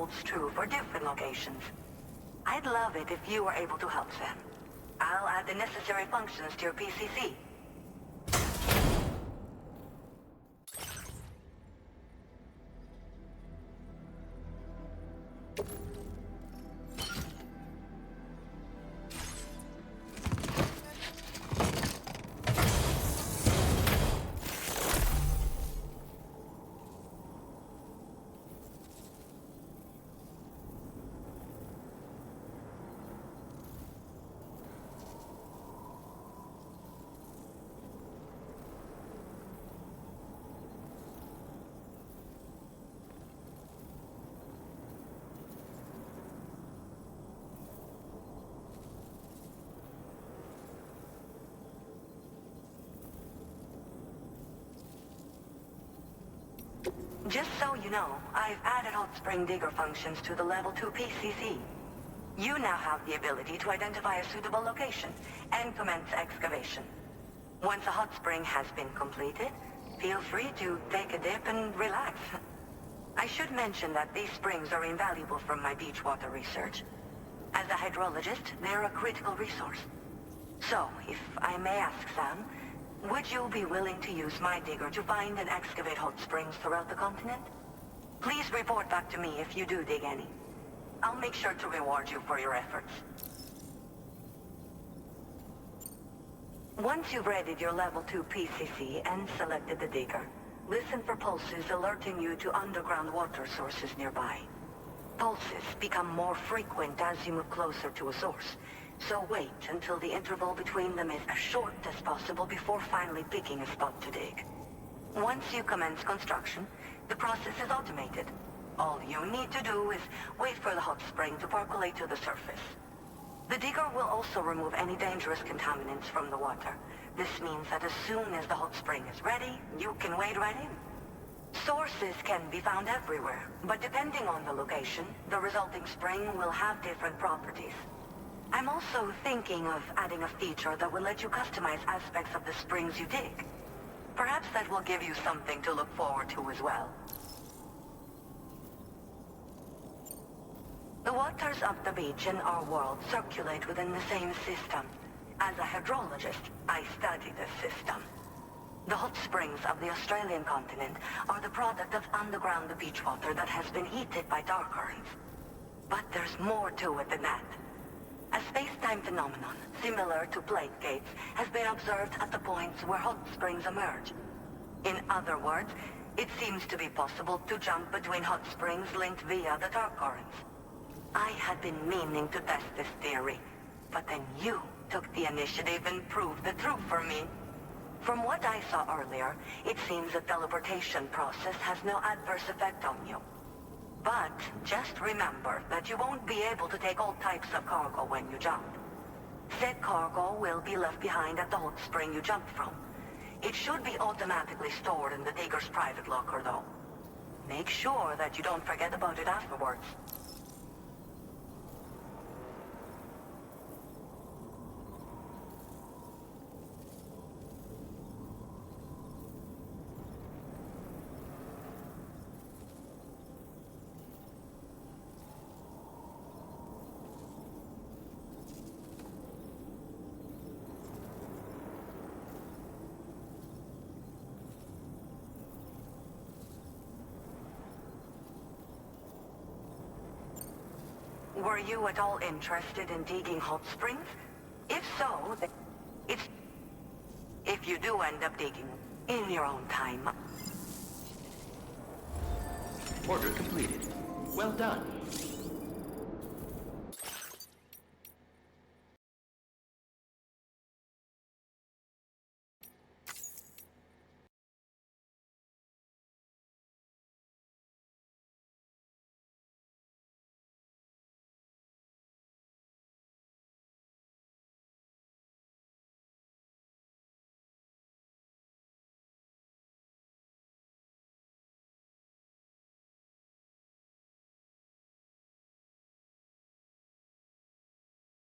holds true for different locations. I'd love it if you were able to help Sam. I'll add the necessary functions to your PCC. Just so you know, I've added hot spring digger functions to the level 2 PCC. You now have the ability to identify a suitable location and commence excavation. Once a hot spring has been completed, feel free to take a dip and relax. I should mention that these springs are invaluable from my beach water research. As a hydrologist, they're a critical resource. So, if I may ask, Sam, would you be willing to use my digger to find and excavate hot springs throughout the continent? Please report back to me if you do dig any. I'll make sure to reward you for your efforts. Once you've readied your level 2 PCC and selected the digger, listen for pulses alerting you to underground water sources nearby. Pulses become more frequent as you move closer to a source, so wait until the interval between them is as short as possible before finally picking a spot to dig. Once you commence construction, the process is automated. All you need to do is wait for the hot spring to percolate to the surface. The digger will also remove any dangerous contaminants from the water. This means that as soon as the hot spring is ready, you can wade right in. Sources can be found everywhere, but depending on the location, the resulting spring will have different properties. I'm also thinking of adding a feature that will let you customize aspects of the springs you dig. Perhaps that will give you something to look forward to as well. The waters of the beach in our world circulate within the same system. As a hydrologist, I study this system. The hot springs of the Australian continent are the product of underground beach water that has been heated by dark currents. But there's more to it than that. A space-time phenomenon, similar to plate gates, has been observed at the points where hot springs emerge. In other words, it seems to be possible to jump between hot springs linked via the dark currents. I had been meaning to test this theory, but then you took the initiative and proved the truth for me. From what I saw earlier, it seems the teleportation process has no adverse effect on you. But just remember that you won't be able to take all types of cargo when you jump. Said cargo will be left behind at the hot spring you jumped from. It should be automatically stored in the digger's private locker, though. Make sure that you don't forget about it afterwards. Were you at all interested in digging hot springs? If so, then if you do end up digging in your own time. Order completed. Well done.